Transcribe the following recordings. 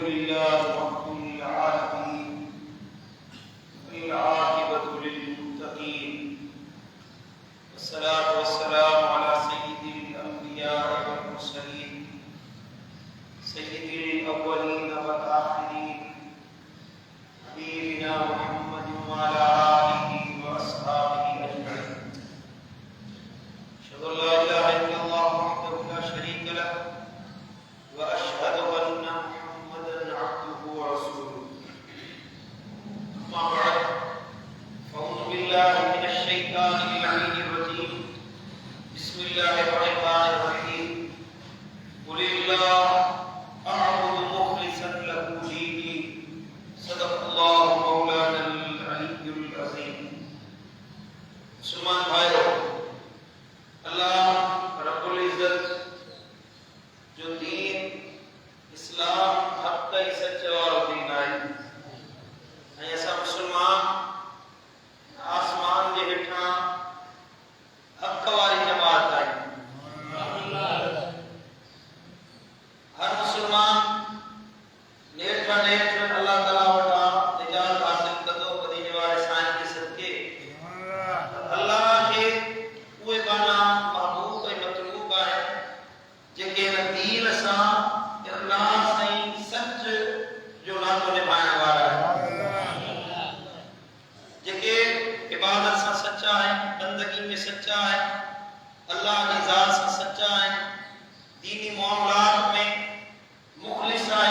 لله رب العالمين والعاقبة للمتقين والصلاة والسلام على سيد الأنبياء والمرسلين سيد الأولين والآخرين حبيبنا محمد وعلى آله وأصحابه أجمعين أشهد أن لا إله إلا الله وحده لا شريك له وأشهد أن محمدا عبده ورسوله أما بعد فأعوذ بالله من الشيطان اللعين الرجيم بسم الله الرحمن الرحيم قل الله أعبد مخلصا له ديني صدق الله مولانا العلي العظيم मुसलमान भाइयों अल्लाह रब्बुल इज्जत जो दीन इस्लाम हक का ही सच्चा और दीन है ऐसा मुसलमान आसमान के हेठा हक वाली जमात है हर मुसलमान नेठा नेठ अल्लाह ताला वटा निजात हासिल कदो कदीने वाले साईं के सदके अल्लाह के उहे बाना महबूब ऐं मतलूब है जेके दीन सा इखलास ऐं सच जो नातो निभाइण वारा है जेके इबादत सा सच्चा है बंदगी में सच्चा है अल्लाह की ज़ात सा सच्चा है दीनी मामलात में मुखलिस है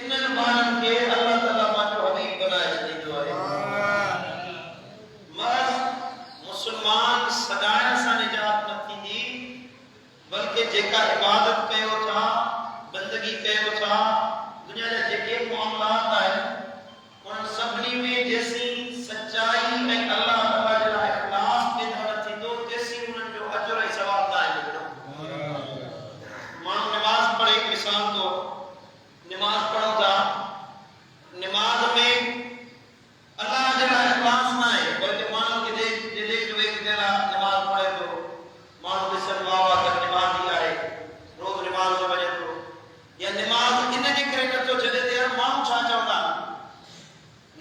इन्हनि मानन के अल्लाह ताला पांजो हबीब बनाए छॾींदो आहे महज़ मुसलमान सदाइण सां निजात न थींदी बल्कि जेका इबादत कयो था बंदगी कयो था दुनिया जा जेके मामलात आहिनि उन सभिनी में जेसी सच्चाई ऐं अल्लाह ताला जे लाइ इखलास पैदा न थींदो तेसी उन्हनि जो अजर ऐं सवाब न आहे मिलंदो माण्हू नमाज़ पढ़े मिसाल तो नमाज़ पढ़ो था नमाज में अल्लाह जे लाइ इखलास न आहे बल्कि माण्हू के देख वेख जे लाइ नमाज़ पढ़े थो माण्हू ॾिसनि वाह वाह करे नमाज़ी आहे रोज़ नमाज़ में वञे थो या नमाज़ इन जे करे नथो छॾे त यार माण्हू छा चवंदा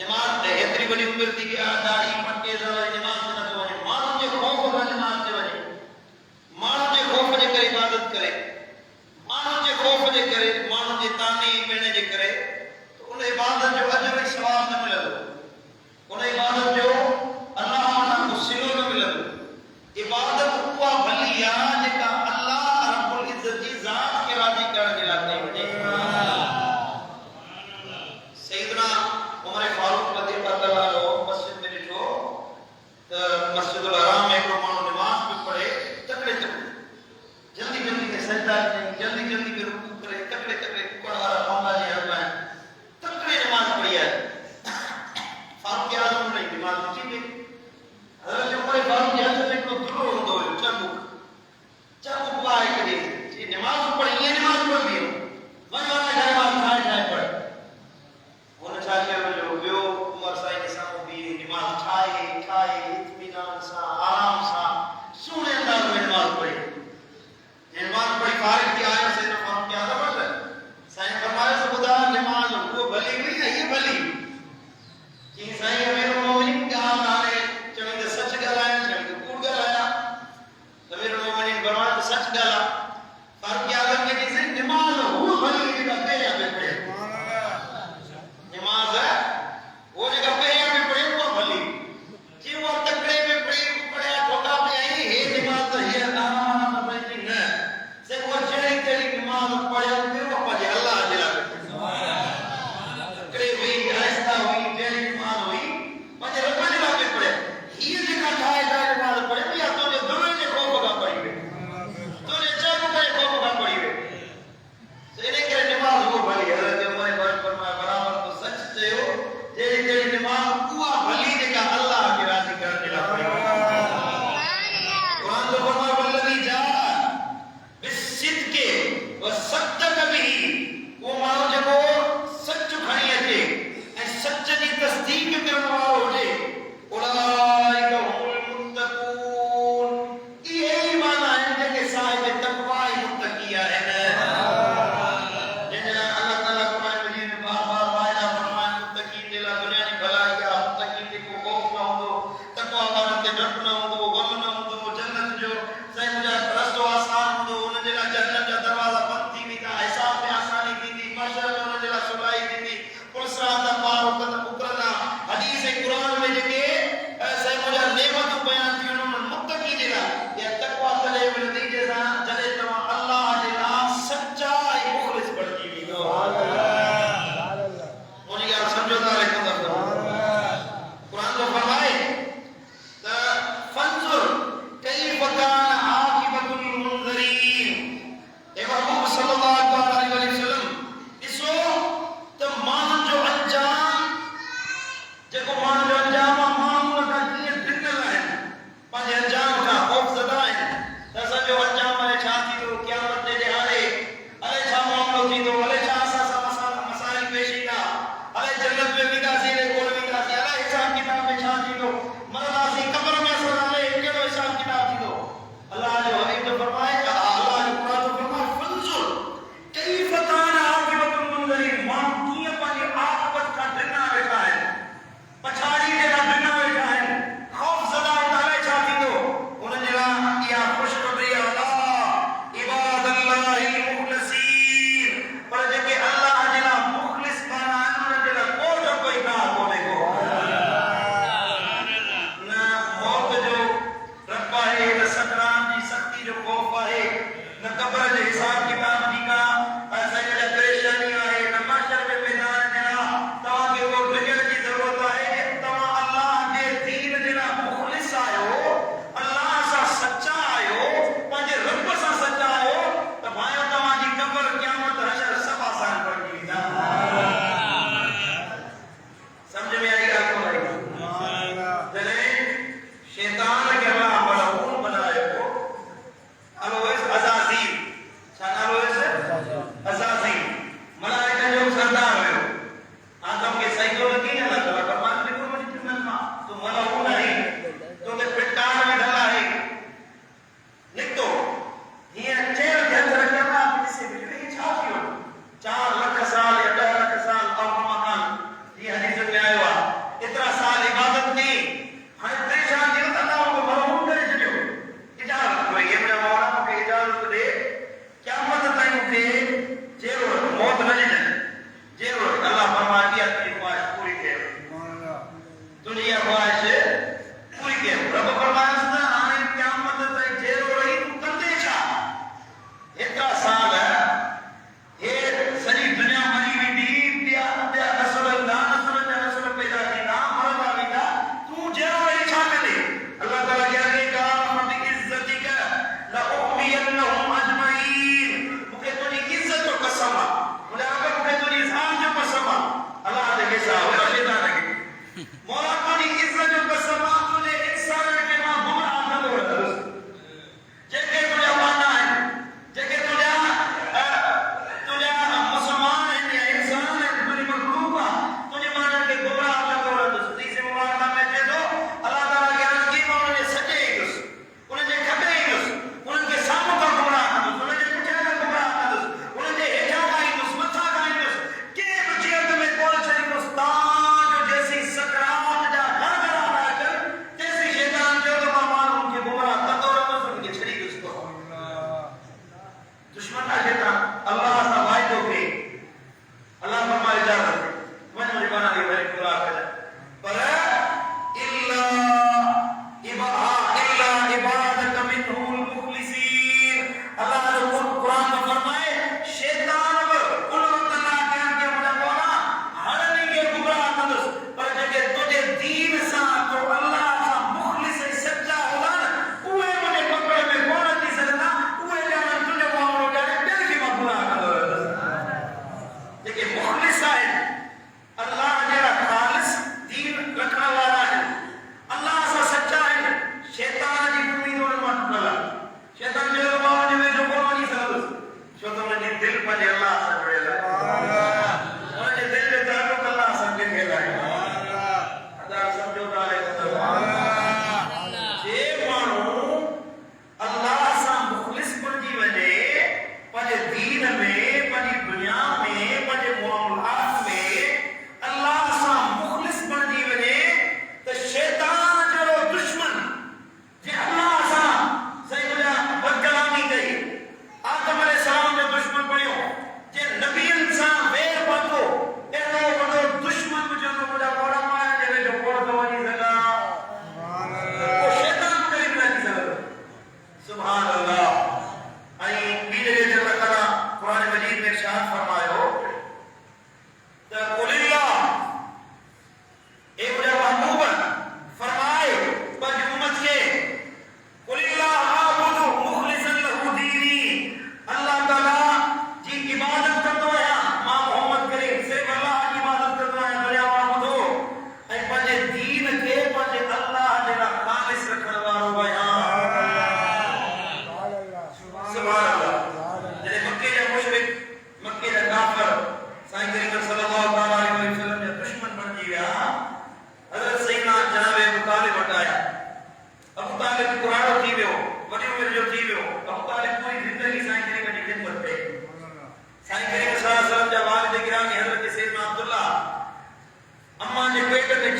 नमाज़ त हेतिरी वॾी उमिरि थी गई आहे दाढ़ी मटके सां वरी नमाज़ ते नथो वञे माण्हू जे ख़ौफ़ सां नमाज़ ते वञे माण्हू जे ख़ौफ़ जे करे इबादत करे माण्हू जे ख़ौफ़ जे करे माण्हू जे ताने पिण जे करे त उन इबादत जो अजर ऐं सवाब न मिलंदो उन इबादत जो अल्लाह वटां को सिलो न मिलंदो इबादत उहा भली आहे जेका अल्लाह रब्बुल इज्जत जी ज़ात खे राज़ी करण जे लाइ कई वञे सैयदना उमर फारूक रज़ियल्लाहु ताला अन्हु मस्जिद में ॾिठो त मस्जिदुल हराम में हिकिड़ो माण्हू नमाज़ पियो पढ़े तकड़े तकड़े जल्दी जल्दी में सजदा कई जल्दी जल्दी में रुकू करे तकड़े तकड़े कुकड़ वारा मामला जे हल आहिनि तकड़े नमाज़ पढ़ी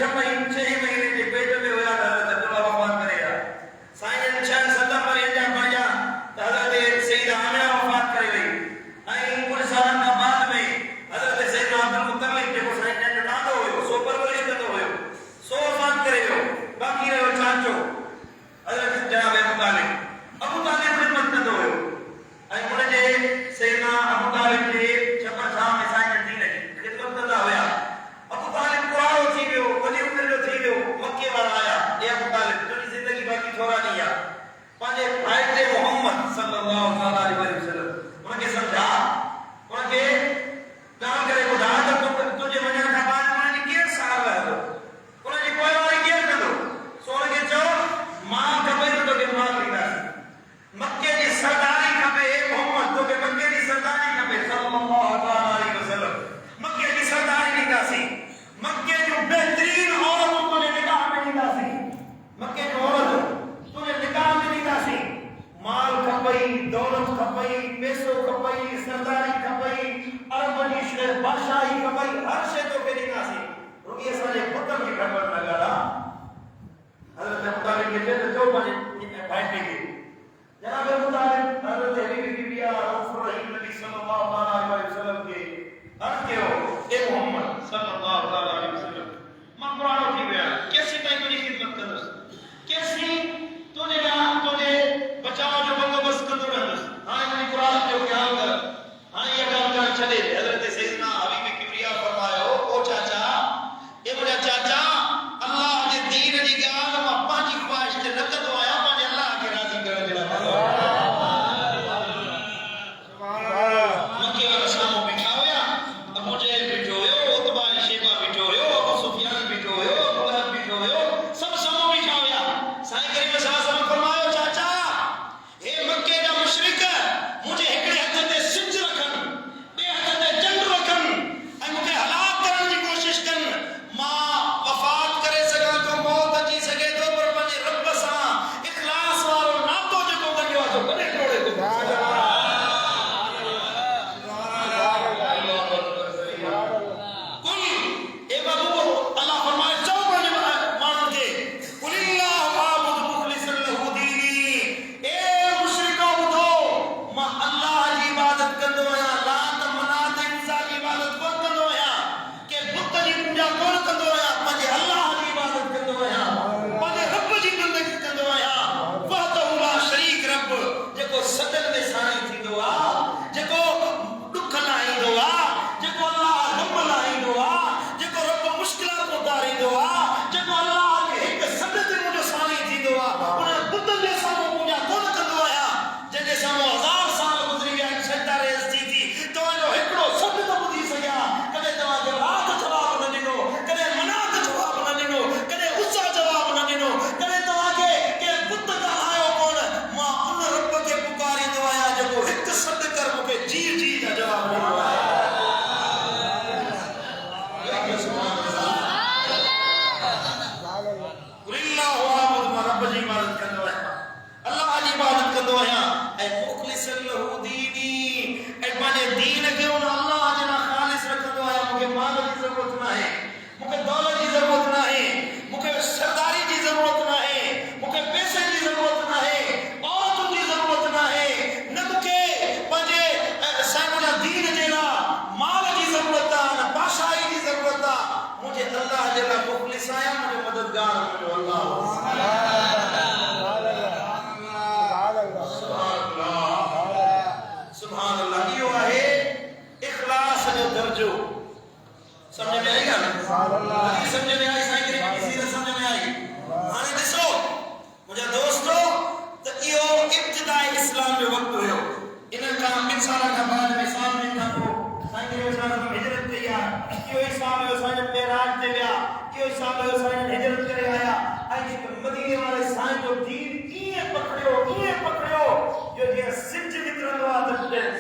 6 महीने जे पेट में हुया हज़रत अब्दुल्ला वफ़ात करे या साईं 6-7 महीने जा पाया हज़रत सैयदा आमिना वफ़ात करे वई ऐं कुछ सालनि खां बाद में हज़रत सैयदा अब्दुल मुत्तलिब जेको साईं जो नालो हुयो सो परवरिश कंदो हुयो सो वफ़ात करे वियो बाक़ी रहियो चाचो हज़रत जनाब अबू तालिब ख़िदमत कंदो हुयो ऐं हुनजे सैयदा अबू तालिब जे छपर छाव में साईं दीन जी ख़िदमत कंदा हुया अबू तालिब कुआरो थी वियो वॾी उमिरि जो थी वियो मके वारा आया ए अबू तालिब तुंहिंजी ज़िंदगी बाक़ी थोरा ॾींहं आहे पंहिंजे भाई ते मोहम्मद सल्लल्लाहु अलैहि वसल्लम उनखे सम्झा उनखे ॻाल्हि करे ॿुधा त तुंहिंजे वञण खां बाद उनजी केरु सार रहंदो उनजी पोइवारी केरु कंदो सो उनखे चओ मां खपे त तोखे मां ॾींदासीं मके जी सरदारी खपे ए मोहम्मद तोखे मके जी सरदारी खपे सल्लल्लाहु अलैहि वसल्लम मके जी सरदारी ॾींदासीं मके जूं बहितरीन औरतूं तुंहिंजे निकाह में ॾींदासीं मके जूं औरतूं तुंहिंजे निकाह में ॾींदासीं माल खपई दौलत खपई पैसो खपई सरदारी खपई अरब जी शइ बादशाही खपई हर शइ तोखे ॾींदासीं रुॻी असांजे पुटनि खे ख़बर न ॻाल्हि आहे हज़रत अबू तालिब खे चए त चओ पंहिंजे भाइटे खे जनाब अबू तालिब हज़रत हबीब बीबी रऊफ़ रहीम नबी सल्लल्लाहु अलैहि वसल्लम खे अर्ज़ कयो ए मोहम्मद सल्लल्लाहु अलैहि वसल्लम मां पुराणो थी वियो आहियां केसीं ताईं तुंहिंजी ख़िदमत कंदुसि केसीं तुंहिंजे बचाव जो बंदोबस्त कंदो रहंदुसि हाणे मुंहिंजी क़ुरान जो ख़्याल कर हाणे इहा ॻाल्हि करणु छॾे हज़रत सैयदना हबीब किबरिया फरमायो ओ चाचा ए मुंहिंजा चाचा अल्लाह जे दीन जी ॻाल्हि मां पंहिंजी ख़्वाहिश ते न कंदो आहियां पंहिंजे अल्लाह खे राज़ी करण जे लाइ कंदो आहियां मके वारा साम्हूं बीठा हुया अबू जहल बीठो हुयो उतबा शेबा बीठो हुयो अबू सुफियान बीठो हुयो अबू लहब बीठो हुयो सभु साम्हूं बीठा हुया साईं करीम सल्लल्लाहु अलैहि वसल्लम फरमायो चाचा हे मके जा मुशरिक मुझे हिकड़े हथ ते सिज रखन ॿिए हथ ते चंड रखन ऐं मूंखे हलाक करण जी कोशिश कन मां वफ़ात करे सघां थो मौत अची सघे थो पर पंहिंजे रब सां इख़लास वारो नातो जेको ॻंढियो आहे सो कॾहिं टोड़े थो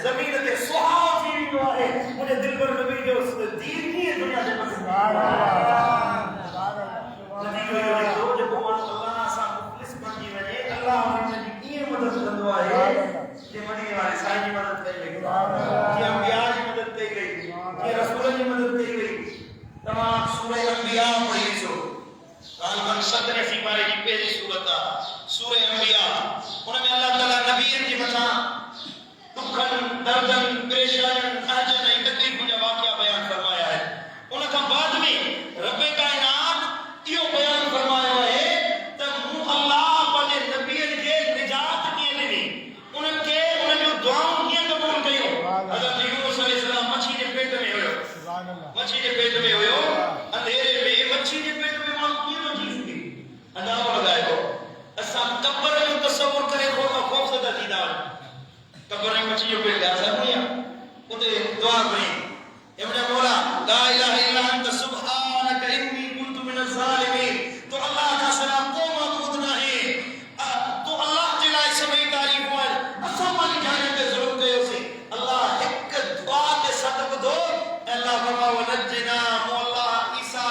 ज़मीन ते सुहाव थी वियो आहे मुंहिंजे दिल पर नबी जो दीन कीअं दुनिया ते तमाम सूरह अंबिया पढ़ी सो रबे जी सूरत सूरह अंबिया उन में अल्लाह ताला नबीन जी मथा दुखन दर्दन परेशानियन अहजन ऐं तकलीफ़ जा वाक़िया बयान फरमाया है। उन खां बाद में रब कायनात इहो बयान फरमायो है त मूं अल्लाह पंहिंजे नबीन खे निजात कीअं ॾिनी, उन्हनि खे उन्हनि जूं दुआऊं कीअं क़बूल कयूं। हज़रत यूनुस अलैहिस्सलाम मच्छी जे पेट में हुयो, मच्छी जे पेट में हुयो, अंधेरे में मच्छी जे पेट में माण्हू कीअं थो जी सघे, अंदाज़ो लॻाइबो। असां क़ब्र जो तसवुर करे ख़ौफ़ थींदा आहियूं। कब्र में मच्छी जो पेट आसान हुई उते दुआ करी इब्न मौला ला इलाहा इल्ला अंत सुब्हानक इन्नी कुन्तु मिनज़ ज़ालिमीन। तो अल्लाह का सलाम को माबूद नहीं, तो अल्लाह जे लाइ सभई तारीफ़ आहिनि। असां पंहिंजी जान ते ज़ुल्म कयोसीं, अल्लाह हिकु दुआ ते सद ॿुधो, अल्लाह फरमायो वनज्जिना अल्लाह ईसा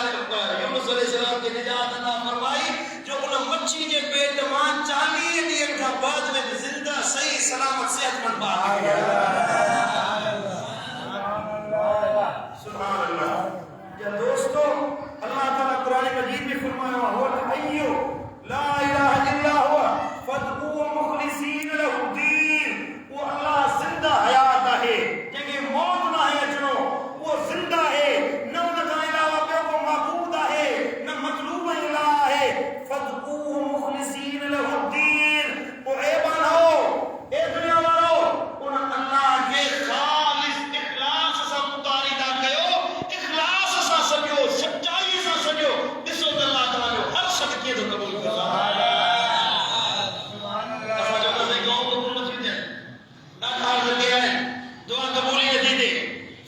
यूनुस अलैहिस्सलाम खे निजात अता फरमाई जो उन मच्छी जे पेट मां 40 ॾींहनि खां बाद में ज़िंदा सही सलामत सेहतमंद बात सुभान अल्लाह। या दोस्तों अल्लाह ताला कुरान मजीद में फरमाया हुआ हय्यु ला इलाहा इल्ला हुवा फदऊ मुखलिसीन लहु दीन। वो अल्लाह जिंदा हयात है, जंहिंखे मौत न है अचणो, वो जिंदा है, न उन खां अलावा ॿियो को माबूद है, न मतलूब इलाह है। फदऊ मुखलिसीन लहु दीन। वो ए बानो ए दुनिया वालो उन अल्लाह के खालिस इखलास सां पुकारीदा कयो, इखलास सां सॼो सच्चाई सां सॼो ॾिसो त अल्लाह ताला जो हर सदक़े जो क़बूल कंदो। सुभान अल्लाह। असां जो असां गांव क़बूल न थी थियनि, ॾाढा लॻे आहिनि दुआ क़बूल ई नथी थिए।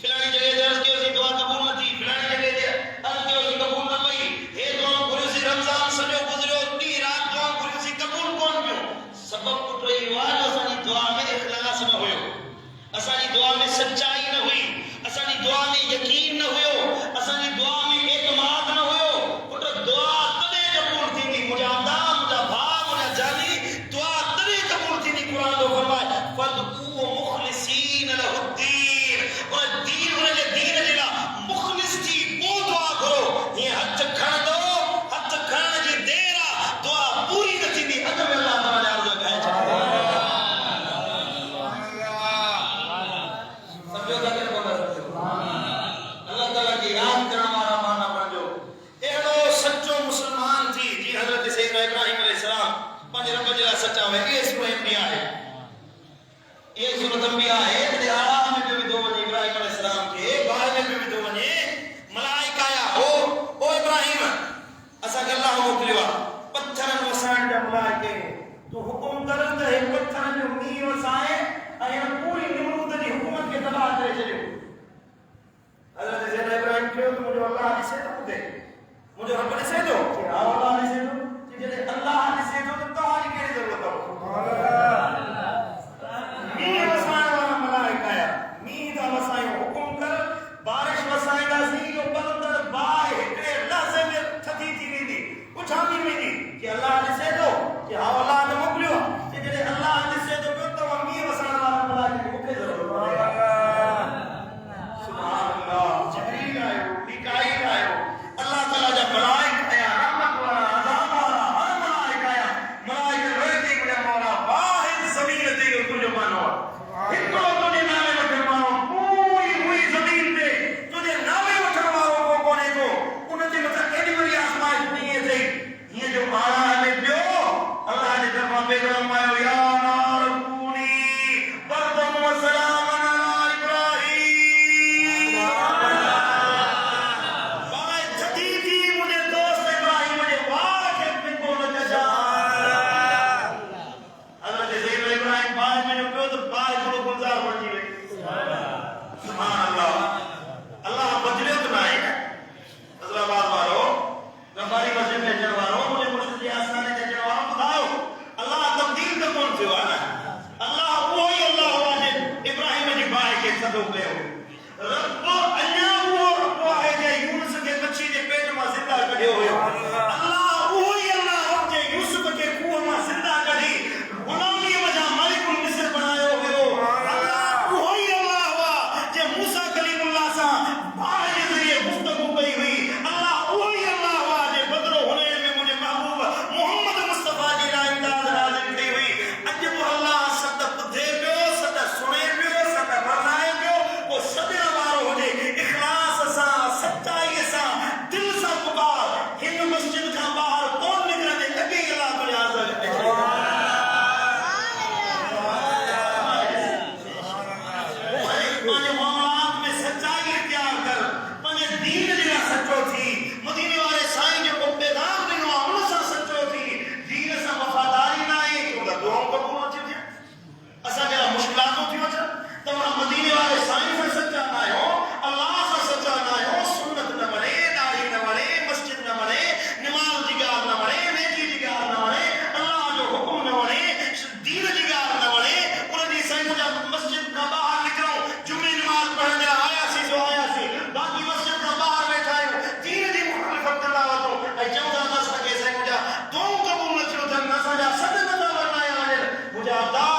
फलाणी जॻह ते अर्ज़ कयोसीं दुआ क़बूल न थी, फलाणी जॻह ते अर्ज़ कयोसीं क़बूल न पई, हे दुआ घुरियोसीं रमज़ान सॼो गुज़रियो, ॾींहुं राति दुआ घुरियोसीं क़बूल कोन पियो। सबब पुट इहो आहे त असांजी दुआ में इखलास न हुयो, असांजी दुआ में सच्चाई न हुई, असांजी दुआ में यकीन न हुयो, असांजी दुआ में एतमाद न हुयो। पुट दुआ तॾहिं क़बूल थींदी, मुंहिंजा अदा मुंहिंजा भाउ मुंहिंजा जानी दुआ तॾहिं क़बूल थींदी। क़ुरान जो फरमाए फदऊ मुखलिसीन लहु दीन। और दीन उनजे दीन जे लाइ मुखलिस थी पोइ दुआ करो। हीअं हथ खणंदो, हथ खणण जी देर आहे, दुआ पूरी न थींदी। अध में अल्लाह ताला जा अर्ज़ कहे छॾे समझो था कि बोला समझो। अल्लाह ताला की याद करण वारा माना बणजो। अहिड़ो सच्चो मुसलमान थी जी हज़रत सैयदना इब्राहिम अलैहिस्सलाम पंहिंजे रब जे लाइ सचा हुआ। इहे सूरत अंबिया आहे, इहे सूरत अंबिया आहे। जॾहिं आराम में बि विधो वञे इब्राहिम अलैहिस्सलाम खे, बाहि में बि विधो वञे, मलाइका आया ओ इब्राहिम असांखे अल्लाह मोकिलियो आहे पत्थरनि वसाइण जा मलाइके। तूं हुकुम कर त हे पत्थरनि जो मींहुं वसाए ऐं पूरी निमरूद जी हुकूमत खे तबाह करे छॾियो। हज़रत सैयदना इब्राहिम चयो त मुंहिंजो अल्लाह ॾिसे थो, ॿुधे मुंहिंजो रब ॾिसे थो, हा अल्लाह ॾिसे थो। जॾहिं अल्लाह ॾिसे थो त तव्हांजी कहिड़ी ज़रूरत आहे। मींहुं वसाइण वारा मलाइका आया, मींहुं था वसायूं, हुकुम कर बारिश वसाईंदासीं जो बंदर बाहि हिकिड़े लहज़े में थधी थी वेंदी, उछामी वेंदी। कि अल्लाह ॾिसे थो, कि हा अल्लाह त मोकिलियो। जॾहिं अल्लाह ॾिसे थो पियो त मींहुं वसाइण वारा मलाइका मूंखे ज़रूरत आहे। सुभान अल्लाह। जिब्रील आयो, मीकाईल आयो, अल्लाह ताला जा मलाइका आया, मुंहिंजा